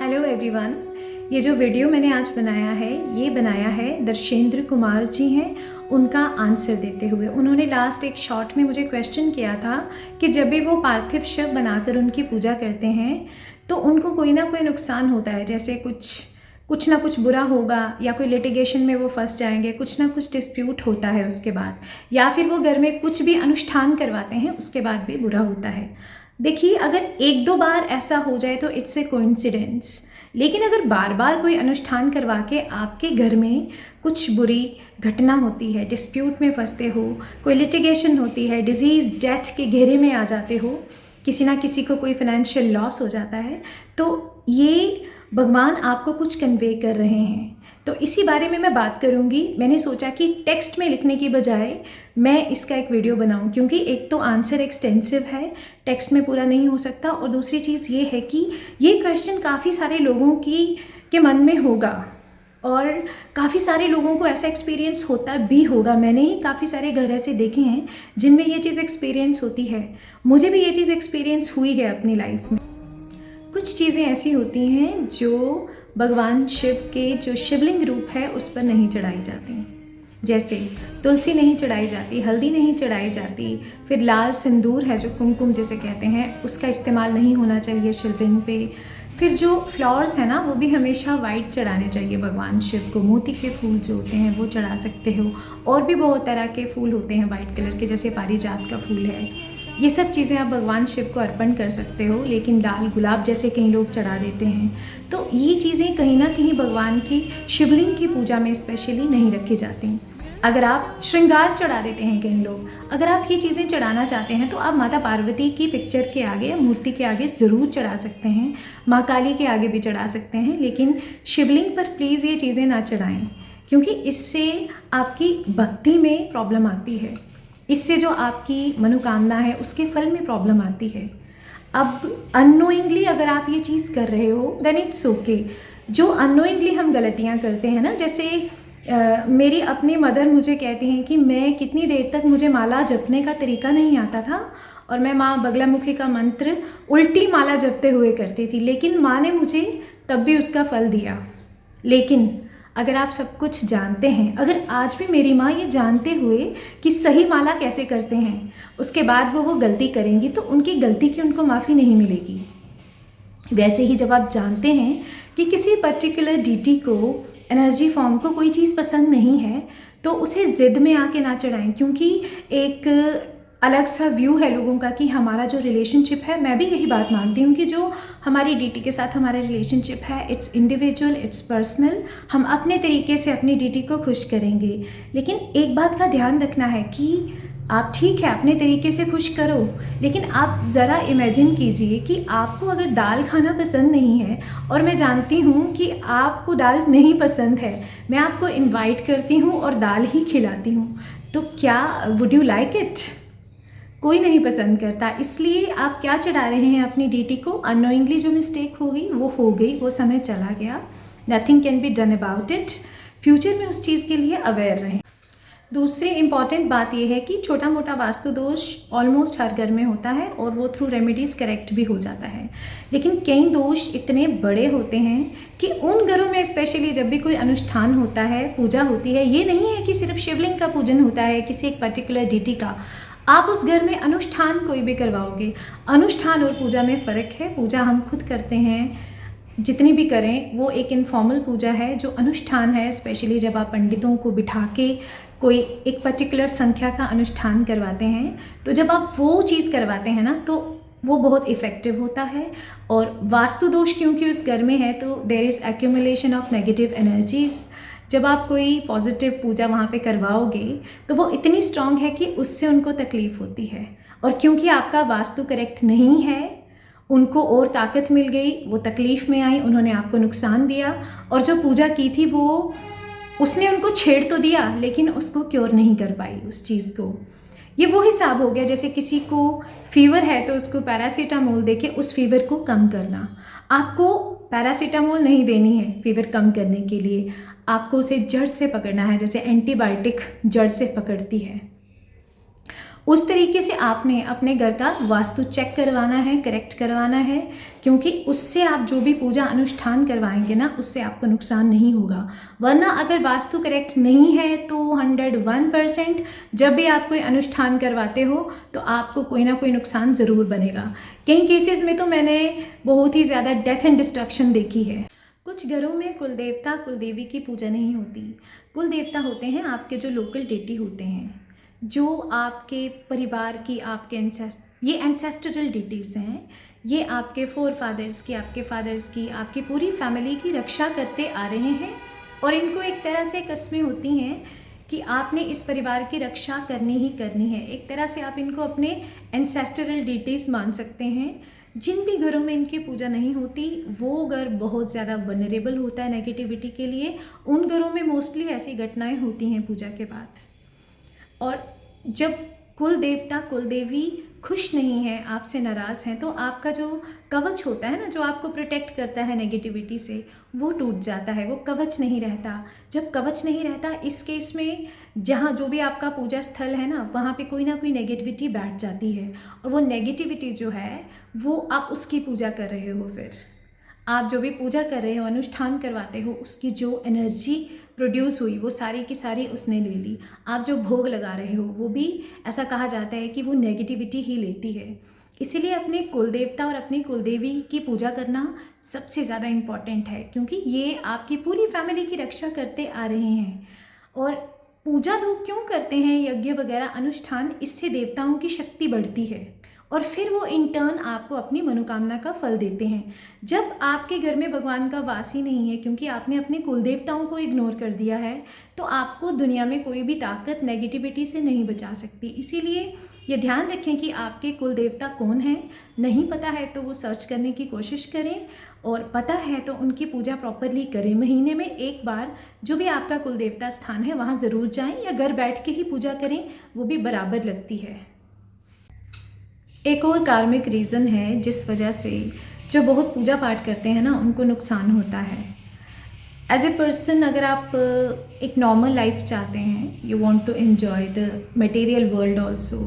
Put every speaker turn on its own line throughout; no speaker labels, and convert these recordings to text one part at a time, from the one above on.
Hello everyone. ये जो video मैंने आज बनाया है ये बनाया है दर्शेंद्र कुमार जी हैं, उनका आंसर देते हुए। उन्होंने लास्ट एक शॉर्ट में मुझे क्वेश्चन किया था कि जब भी वो पार्थिव शव बनाकर उनकी पूजा करते हैं तो उनको कोई ना कोई नुकसान होता है, जैसे कुछ ना कुछ बुरा होगा या कोई लिटिगेशन में वो फंस जाएंगे, कुछ ना कुछ डिस्प्यूट होता है उसके बाद, या फिर वो घर में कुछ भी अनुष्ठान करवाते हैं उसके बाद भी बुरा होता है। देखिए, अगर एक दो बार ऐसा हो जाए तो इट्स ए कोइंसिडेंस, लेकिन अगर बार बार कोई अनुष्ठान करवा के आपके घर में कुछ बुरी घटना होती है, डिस्प्यूट में फंसते हो, कोई लिटिगेशन होती है, डिजीज़ डेथ के घेरे में आ जाते हो, किसी ना किसी को कोई फाइनेंशियल लॉस हो जाता है, तो ये भगवान आपको कुछ कन्वे कर रहे हैं। तो इसी बारे में मैं बात करूंगी। मैंने सोचा कि टेक्स्ट में लिखने की बजाय मैं इसका एक वीडियो बनाऊं, क्योंकि एक तो आंसर एक्सटेंसिव है, टेक्स्ट में पूरा नहीं हो सकता, और दूसरी चीज़ ये है कि ये क्वेश्चन काफ़ी सारे लोगों के मन में होगा और काफ़ी सारे लोगों को ऐसा एक्सपीरियंस होता भी होगा। मैंने ही काफ़ी सारे घर ऐसे देखे हैं जिनमें ये चीज़ एक्सपीरियंस होती है। मुझे भी ये चीज़ एक्सपीरियंस हुई है अपनी लाइफ में। कुछ चीज़ें ऐसी होती हैं जो भगवान शिव के जो शिवलिंग रूप है उस पर नहीं चढ़ाई जाती, जैसे तुलसी नहीं चढ़ाई जाती, हल्दी नहीं चढ़ाई जाती, फिर लाल सिंदूर है जो कुमकुम जिसे कहते हैं उसका इस्तेमाल नहीं होना चाहिए शिवलिंग पे। फिर जो फ्लावर्स है ना वो भी हमेशा वाइट चढ़ाने चाहिए भगवान शिव को। मोती के फूल जो होते हैं वो चढ़ा सकते हो, और भी बहुत तरह के फूल होते हैं वाइट कलर के, जैसे पारिजात का फूल है। ये सब चीज़ें आप भगवान शिव को अर्पण कर सकते हो, लेकिन लाल गुलाब जैसे कई लोग चढ़ा देते हैं, तो ये चीज़ें कहीं ना कहीं भगवान की शिवलिंग की पूजा में स्पेशली नहीं रखी जाती। अगर आप श्रृंगार चढ़ा देते हैं कई लोग, अगर आप ये चीज़ें चढ़ाना चाहते हैं तो आप माता पार्वती की पिक्चर के आगे या मूर्ति के आगे ज़रूर चढ़ा सकते हैं, माँ काली के आगे भी चढ़ा सकते हैं, लेकिन शिवलिंग पर प्लीज़ ये चीज़ें ना चढ़ाएं, क्योंकि इससे आपकी भक्ति में प्रॉब्लम आती है, इससे जो आपकी मनोकामना है उसके फल में प्रॉब्लम आती है। अब अननोइंगली अगर आप ये चीज़ कर रहे हो देन इट्स ओके। जो अननोइंगली हम गलतियाँ करते हैं ना, जैसे मेरी अपनी मदर मुझे कहती हैं कि मैं कितनी देर तक मुझे माला जपने का तरीका नहीं आता था और मैं माँ बगलामुखी का मंत्र उल्टी माला जपते हुए करती थी, लेकिन माँ ने मुझे तब भी उसका फल दिया। लेकिन अगर आप सब कुछ जानते हैं, अगर आज भी मेरी माँ ये जानते हुए कि सही माला कैसे करते हैं उसके बाद वो गलती करेंगी तो उनकी गलती की उनको माफ़ी नहीं मिलेगी। वैसे ही जब आप जानते हैं कि किसी पर्टिकुलर डीटी को, एनर्जी फॉर्म को कोई चीज़ पसंद नहीं है तो उसे ज़िद में आके ना चढ़ाएं, क्योंकि एक अलग सा व्यू है लोगों का कि हमारा जो रिलेशनशिप है, मैं भी यही बात मानती हूँ कि जो हमारी डीटी के साथ हमारा रिलेशनशिप है इट्स इंडिविजुअल, इट्स पर्सनल। हम अपने तरीके से अपनी डीटी को खुश करेंगे, लेकिन एक बात का ध्यान रखना है कि आप ठीक है अपने तरीके से खुश करो, लेकिन आप ज़रा इमेजिन कीजिए कि आपको अगर दाल खाना पसंद नहीं है, और मैं जानती हूँ कि आपको दाल नहीं पसंद है, मैं आपको इनवाइट करती हूँ और दाल ही खिलाती हूँ, तो क्या वुड यू लाइक इट? कोई नहीं पसंद करता। इसलिए आप क्या चढ़ा रहे हैं अपनी डीटी को? अननोइंगली जो मिस्टेक हो गई वो हो गई, वो समय चला गया, nothing can be done about it. Future में उस चीज़ के लिए अवेयर रहें। दूसरी इम्पॉर्टेंट बात यह है कि छोटा मोटा वास्तु दोष ऑलमोस्ट हर घर में होता है और वो थ्रू रेमेडीज़ करेक्ट भी हो जाता है, लेकिन कई दोष इतने बड़े होते हैं कि उन घरों में स्पेशली जब भी कोई अनुष्ठान होता है, पूजा होती है, ये नहीं है कि सिर्फ शिवलिंग का पूजन होता है किसी एक पर्टिकुलर डीटी का, आप उस घर में अनुष्ठान कोई भी करवाओगे। अनुष्ठान और पूजा में फ़र्क है। पूजा हम खुद करते हैं, जितनी भी करें वो एक इनफॉर्मल पूजा है। जो अनुष्ठान है स्पेशली जब आप पंडितों को बिठा के कोई एक पर्टिकुलर संख्या का अनुष्ठान करवाते हैं, तो जब आप वो चीज़ करवाते हैं ना तो वो बहुत इफ़ेक्टिव होता है। और वास्तु दोष क्योंकि उस घर में है तो there is accumulation of negative energies. जब आप कोई पॉजिटिव पूजा वहाँ पे करवाओगे तो वो इतनी स्ट्रॉन्ग है कि उससे उनको तकलीफ़ होती है, और क्योंकि आपका वास्तु करेक्ट नहीं है उनको और ताकत मिल गई, वो तकलीफ़ में आई, उन्होंने आपको नुकसान दिया, और जो पूजा की थी वो उसने उनको छेड़ तो दिया लेकिन उसको क्योर नहीं कर पाई उस चीज़ को। ये वो हिसाब हो गया जैसे किसी को फीवर है तो उसको पैरासीटामोल देके उस फीवर को कम करना। आपको पैरासीटामोल नहीं देनी है फीवर कम करने के लिए, आपको उसे जड़ से पकड़ना है, जैसे एंटीबायोटिक जड़ से पकड़ती है। उस तरीके से आपने अपने घर का वास्तु चेक करवाना है, करेक्ट करवाना है, क्योंकि उससे आप जो भी पूजा अनुष्ठान करवाएंगे ना, उससे आपको नुकसान नहीं होगा। वरना अगर वास्तु करेक्ट नहीं है तो 101% जब भी आप कोई अनुष्ठान करवाते हो तो आपको कोई ना कोई नुकसान ज़रूर बनेगा। कई केसेस में तो मैंने बहुत ही ज़्यादा डेथ एंड डिस्ट्रक्शन देखी है। कुछ घरों में कुल देवता कुल देवी की पूजा नहीं होती। कुल देवता होते हैं आपके जो लोकल डेटी होते हैं, जो आपके परिवार की, आपके ये एंसेस्टरल डिटीज़ हैं। ये आपके फोर फादर्स की, आपके फादर्स की, आपकी पूरी फैमिली की रक्षा करते आ रहे हैं। और इनको एक तरह से कस्में होती हैं कि आपने इस परिवार की रक्षा करनी ही करनी है। एक तरह से आप इनको अपने एंसेस्टरल डिटीज़ मान सकते हैं। जिन भी घरों में इनकी पूजा नहीं होती वो घर बहुत ज़्यादा वनरेबल होता है नेगेटिविटी के लिए। उन घरों में मोस्टली ऐसी घटनाएं होती हैं पूजा के बाद। और जब कुल देवता कुल देवी खुश नहीं है, आपसे नाराज़ हैं, तो आपका जो कवच होता है ना, जो आपको प्रोटेक्ट करता है नेगेटिविटी से, वो टूट जाता है, वो कवच नहीं रहता। जब कवच नहीं रहता, इस केस में जहाँ जो भी आपका पूजा स्थल है ना, वहाँ पे कोई ना कोई नेगेटिविटी बैठ जाती है। और वो नेगेटिविटी जो है वो आप उसकी पूजा कर रहे हो। फिर आप जो भी पूजा कर रहे हो, अनुष्ठान करवाते हो, उसकी जो एनर्जी प्रोड्यूस हुई वो सारी की सारी उसने ले ली। आप जो भोग लगा रहे हो वो भी ऐसा कहा जाता है कि वो नेगेटिविटी ही लेती है। इसीलिए अपने कुल देवता और अपनी कुलदेवी की पूजा करना सबसे ज़्यादा इम्पॉर्टेंट है, क्योंकि ये आपकी पूरी फैमिली की रक्षा करते आ रहे हैं। और पूजा लोग क्यों करते हैं, यज्ञ वगैरह अनुष्ठान, इससे देवताओं की शक्ति बढ़ती है और फिर वो इन टर्न आपको अपनी मनोकामना का फल देते हैं। जब आपके घर में भगवान का वास ही नहीं है, क्योंकि आपने अपने कुल देवताओं को इग्नोर कर दिया है, तो आपको दुनिया में कोई भी ताकत नेगेटिविटी से नहीं बचा सकती। इसीलिए ये ध्यान रखें कि आपके कुल देवता कौन हैं। नहीं पता है तो वो सर्च करने की कोशिश करें, और पता है तो उनकी पूजा प्रॉपरली करें। महीने में एक बार जो भी आपका कुल देवता स्थान है वहाँ ज़रूर जाएं, या घर बैठ के ही पूजा करें, वो भी बराबर लगती है। एक और कार्मिक रीज़न है जिस वजह से जो बहुत पूजा पाठ करते हैं ना, उनको नुकसान होता है। एज ए पर्सन, अगर आप एक नॉर्मल लाइफ चाहते हैं, you want to enjoy the material world also,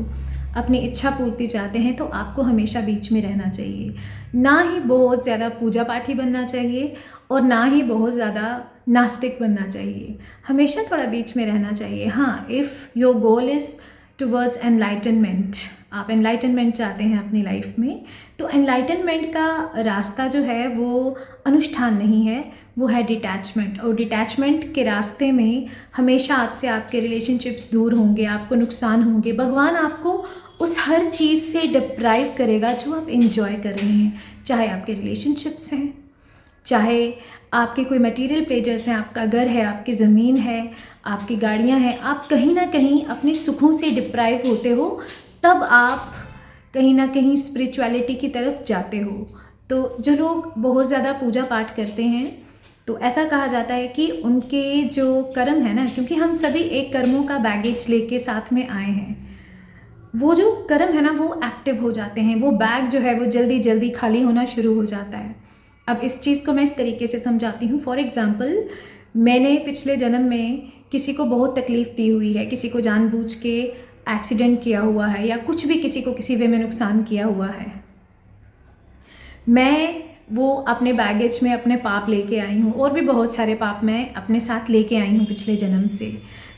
अपनी इच्छा पूर्ति चाहते हैं, तो आपको हमेशा बीच में रहना चाहिए। ना ही बहुत ज़्यादा पूजा पाठी बनना चाहिए और ना ही बहुत ज़्यादा नास्तिक बनना चाहिए। हमेशा थोड़ा बीच में रहना चाहिए। हाँ, if your goal is towards enlightenment, आप एनलाइटनमेंट चाहते हैं अपनी लाइफ में, तो एनलाइटनमेंट का रास्ता जो है वो अनुष्ठान नहीं है, वो है डिटैचमेंट। और डिटैचमेंट के रास्ते में हमेशा आपसे आपके रिलेशनशिप्स दूर होंगे, आपको नुकसान होंगे। भगवान आपको उस हर चीज़ से डिप्राइव करेगा जो आप एंजॉय कर रहे हैं, चाहे आपके रिलेशनशिप्स हैं, चाहे आपके कोई मटेरियल प्लेजर्स हैं, आपका घर है, आपकी ज़मीन है, आपकी गाड़ियां हैं। आप कहीं ना कहीं अपने सुखों से डिप्राइव होते हो, तब आप कहीं ना कहीं स्पिरिचुअलिटी की तरफ जाते हो। तो जो लोग बहुत ज़्यादा पूजा पाठ करते हैं, तो ऐसा कहा जाता है कि उनके जो कर्म है ना, क्योंकि हम सभी एक कर्मों का बैगेज लेके साथ में आए हैं, वो जो कर्म है ना वो एक्टिव हो जाते हैं। वो बैग जो है वो जल्दी जल्दी खाली होना शुरू हो जाता है। अब इस चीज़ को मैं इस तरीके से समझाती हूँ। फॉर एग्ज़ाम्पल, मैंने पिछले जन्म में किसी को बहुत तकलीफ़ दी हुई है, किसी को जानबूझ के एक्सीडेंट किया हुआ है, या कुछ भी किसी को किसी वे में नुकसान किया हुआ है। मैं वो अपने बैगेज में अपने पाप लेके आई हूँ, और भी बहुत सारे पाप मैं अपने साथ लेके आई हूँ पिछले जन्म से।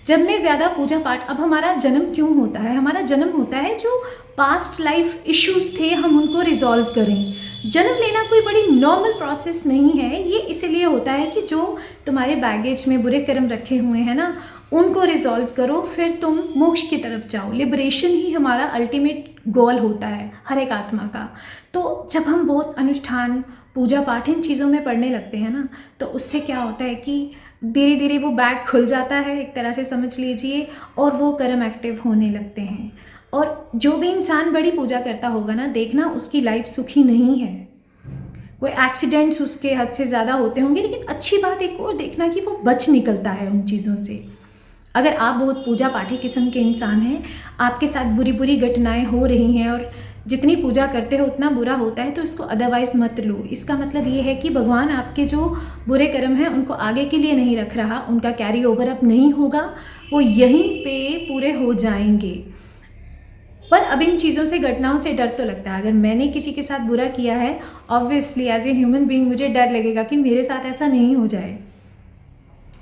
जब मैं ज़्यादा पूजा पाठ, अब हमारा जन्म क्यों होता है? हमारा जन्म होता है जो पास्ट लाइफ इश्यूज़ थे हम उनको रिजॉल्व करें। जन्म लेना कोई बड़ी नॉर्मल प्रोसेस नहीं है। ये इसलिए होता है कि जो तुम्हारे बैगेज में बुरे कर्म रखे हुए हैं ना, उनको रिजॉल्व करो, फिर तुम मोक्ष की तरफ जाओ। लिबरेशन ही हमारा अल्टीमेट गोल होता है हर एक आत्मा का। तो जब हम बहुत अनुष्ठान, पूजा पाठ, इन चीज़ों में पढ़ने लगते हैं ना, तो उससे क्या होता है कि धीरे धीरे वो बैग खुल जाता है, एक तरह से समझ लीजिए, और वो कर्म एक्टिव होने लगते हैं। और जो भी इंसान बड़ी पूजा करता होगा ना, देखना उसकी लाइफ सुखी नहीं है। कोई एक्सीडेंट्स उसके हद से ज़्यादा होते होंगे, लेकिन अच्छी बात एक और देखना कि वो बच निकलता है उन चीज़ों से। अगर आप बहुत पूजा पाठी किस्म के इंसान हैं, आपके साथ बुरी बुरी घटनाएं हो रही हैं और जितनी पूजा करते हो उतना बुरा होता है, तो इसको अदरवाइज़ मत लो। इसका मतलब ये है कि भगवान आपके जो बुरे कर्म हैं उनको आगे के लिए नहीं रख रहा, उनका कैरी ओवर अब नहीं होगा, वो यहीं पे पूरे हो जाएंगे। पर अब इन चीज़ों से, घटनाओं से डर तो लगता है। अगर मैंने किसी के साथ बुरा किया है, obviously as a human being मुझे डर लगेगा कि मेरे साथ ऐसा नहीं हो जाए,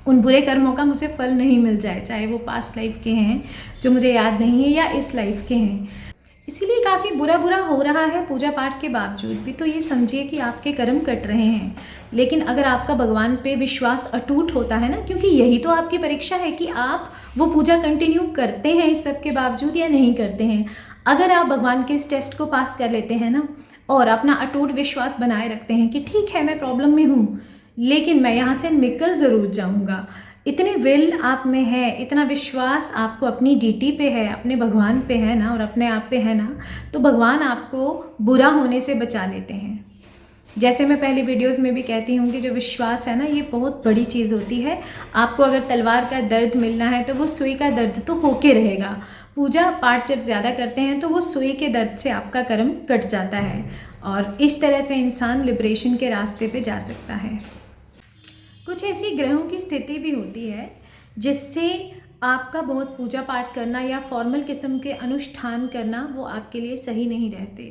उन बुरे कर्मों का मुझे फल नहीं मिल जाए, चाहे वो पास्ट लाइफ के हैं जो मुझे याद नहीं है या इस लाइफ के हैं। इसीलिए काफ़ी बुरा हो रहा है पूजा पाठ के बावजूद भी, तो ये समझिए कि आपके कर्म कट रहे हैं। लेकिन अगर आपका भगवान पे विश्वास अटूट होता है ना, क्योंकि यही तो आपकी परीक्षा है कि आप वो पूजा कंटिन्यू करते हैं इस सब के बावजूद या नहीं करते हैं। अगर आप भगवान के इस टेस्ट को पास कर लेते हैं ना, और अपना अटूट विश्वास बनाए रखते हैं कि ठीक है मैं प्रॉब्लम में हूँ लेकिन मैं यहाँ से निकल ज़रूर जाऊँगा, इतनी विल आप में है, इतना विश्वास आपको अपनी ड्यूटी पे है, अपने भगवान पे है ना, और अपने आप पे है ना, तो भगवान आपको बुरा होने से बचा लेते हैं। जैसे मैं पहली वीडियोस में भी कहती हूँ कि जो विश्वास है ना, ये बहुत बड़ी चीज़ होती है। आपको अगर तलवार का दर्द मिलना है तो वो सुई का दर्द तो होके रहेगा। पूजा पाठ जब ज़्यादा करते हैं तो वो सुई के दर्द से आपका कर्म कट जाता है, और इस तरह से इंसान लिबरेशन के रास्ते पे जा सकता है। कुछ ऐसी ग्रहों की स्थिति भी होती है जिससे आपका बहुत पूजा पाठ करना या फॉर्मल किस्म के अनुष्ठान करना वो आपके लिए सही नहीं रहते।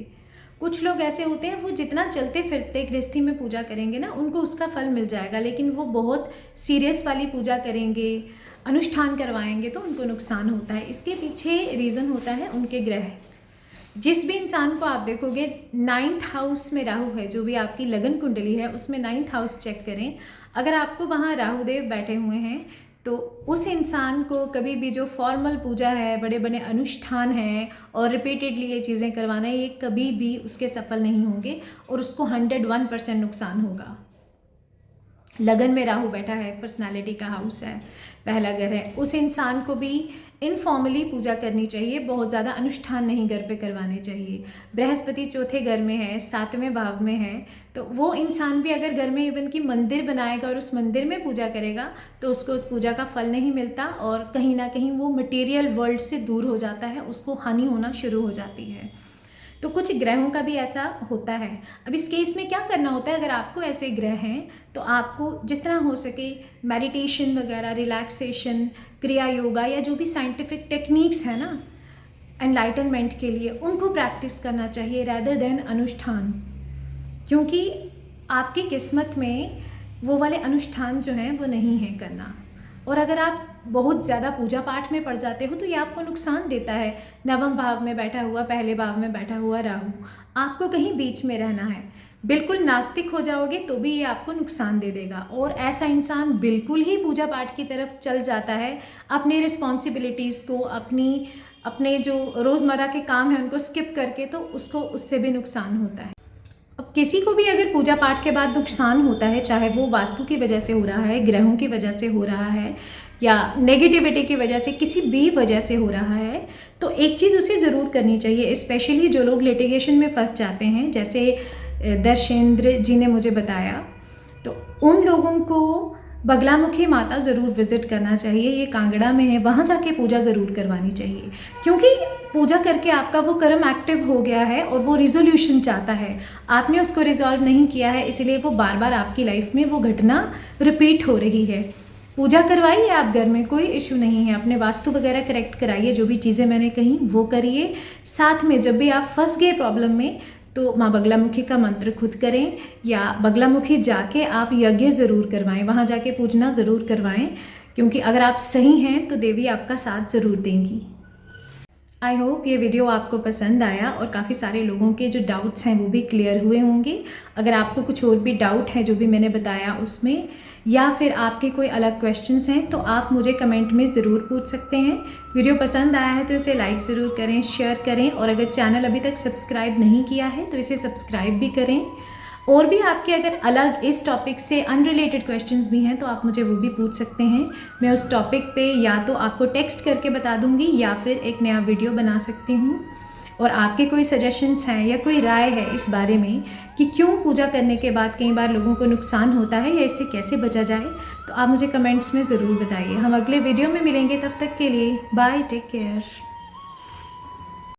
कुछ लोग ऐसे होते हैं, वो जितना चलते फिरते गृहस्थी में पूजा करेंगे ना, उनको उसका फल मिल जाएगा, लेकिन वो बहुत सीरियस वाली पूजा करेंगे, अनुष्ठान करवाएंगे तो उनको नुकसान होता है। इसके पीछे रीज़न होता है उनके ग्रह। जिस भी इंसान को आप देखोगे 9th हाउस में राहु है, जो भी आपकी लगन कुंडली है उसमें 9th हाउस चेक करें, अगर आपको वहाँ राहु देव बैठे हुए हैं तो उस इंसान को कभी भी जो फॉर्मल पूजा है, बड़े बड़े अनुष्ठान हैं और रिपीटेडली ये चीज़ें करवाना, ये कभी भी उसके सफल नहीं होंगे और उसको 101% नुकसान होगा। लगन में राहु बैठा है, पर्सनालिटी का हाउस है, पहला घर है, उस इंसान को भी इनफॉर्मली पूजा करनी चाहिए, बहुत ज़्यादा अनुष्ठान नहीं घर पे करवाने चाहिए। बृहस्पति चौथे घर में है, 7वें भाव में है, तो वो इंसान भी अगर घर में इवन की मंदिर बनाएगा और उस मंदिर में पूजा करेगा तो उसको उस पूजा का फल नहीं मिलता और कहीं ना कहीं वो मटेरियल वर्ल्ड से दूर हो जाता है, उसको हानि होना शुरू हो जाती है। तो कुछ ग्रहों का भी ऐसा होता है। अब इस केस में क्या करना होता है, अगर आपको ऐसे ग्रह हैं तो आपको जितना हो सके मेडिटेशन वगैरह, रिलैक्सेशन, क्रिया योगा या जो भी साइंटिफिक टेक्निक्स है ना एनलाइटनमेंट के लिए, उनको प्रैक्टिस करना चाहिए रैदर देन अनुष्ठान, क्योंकि आपकी किस्मत में वो वाले अनुष्ठान जो हैं वो नहीं है करना। और अगर आप बहुत ज़्यादा पूजा पाठ में पड़ जाते हो तो ये आपको नुकसान देता है। 9वें भाव में बैठा हुआ, पहले भाव में बैठा हुआ राहु, आपको कहीं बीच में रहना है। बिल्कुल नास्तिक हो जाओगे तो भी ये आपको नुकसान दे देगा, और ऐसा इंसान बिल्कुल ही पूजा पाठ की तरफ चल जाता है, अपनी रिस्पॉन्सिबिलिटीज़ को, अपने जो रोज़मर्रा के काम हैं उनको स्किप करके, तो उसको उससे भी नुकसान होता है। अब किसी को भी अगर पूजा पाठ के बाद नुकसान होता है, चाहे वो वास्तु की वजह से हो रहा है, ग्रहों की वजह से हो रहा है या नेगेटिविटी की वजह से, किसी भी वजह से हो रहा है, तो एक चीज़ उसे ज़रूर करनी चाहिए। स्पेशली जो लोग लिटिगेशन में फंस जाते हैं, जैसे दर्शेंद्र जी ने मुझे बताया, तो उन लोगों को बगलामुखी माता ज़रूर विज़िट करना चाहिए। ये कांगड़ा में है, वहाँ जाके पूजा ज़रूर करवानी चाहिए, क्योंकि पूजा करके आपका वो कर्म एक्टिव हो गया है और वो रिजोल्यूशन चाहता है, आपने उसको रिजॉल्व नहीं किया है, इसलिए वो बार बार आपकी लाइफ में वो घटना रिपीट हो रही है। पूजा करवाइए आप घर में, कोई इशू नहीं है, अपने वास्तु वगैरह करेक्ट कराइए, जो भी चीज़ें मैंने कही वो करिए। साथ में जब भी आप फंस गए प्रॉब्लम में तो माँ बगलामुखी का मंत्र खुद करें, या बगलामुखी जाके आप यज्ञ ज़रूर करवाएं, वहाँ जाके पूजना ज़रूर करवाएं, क्योंकि अगर आप सही हैं तो देवी आपका साथ ज़रूर देंगी। आई होप ये वीडियो आपको पसंद आया और काफ़ी सारे लोगों के जो डाउट्स हैं वो भी क्लियर हुए होंगे। अगर आपको कुछ और भी डाउट है जो भी मैंने बताया उसमें, या फिर आपके कोई अलग क्वेश्चंस हैं, तो आप मुझे कमेंट में ज़रूर पूछ सकते हैं। वीडियो पसंद आया है तो इसे लाइक ज़रूर करें, शेयर करें, और अगर चैनल अभी तक सब्सक्राइब नहीं किया है तो इसे सब्सक्राइब भी करें। और भी आपके अगर अलग इस टॉपिक से अनरिलेटेड क्वेश्चंस भी हैं तो आप मुझे वो भी पूछ सकते हैं। मैं उस टॉपिक पे या तो आपको टेक्स्ट करके बता दूंगी या फिर एक नया वीडियो बना सकती हूँ। और आपके कोई सजेशंस हैं या कोई राय है इस बारे में कि क्यों पूजा करने के बाद कई बार लोगों को नुकसान होता है या इससे कैसे बचा जाए, तो आप मुझे कमेंट्स में ज़रूर बताइए। हम अगले वीडियो में मिलेंगे, तब तक के लिए बाय, टेक केयर।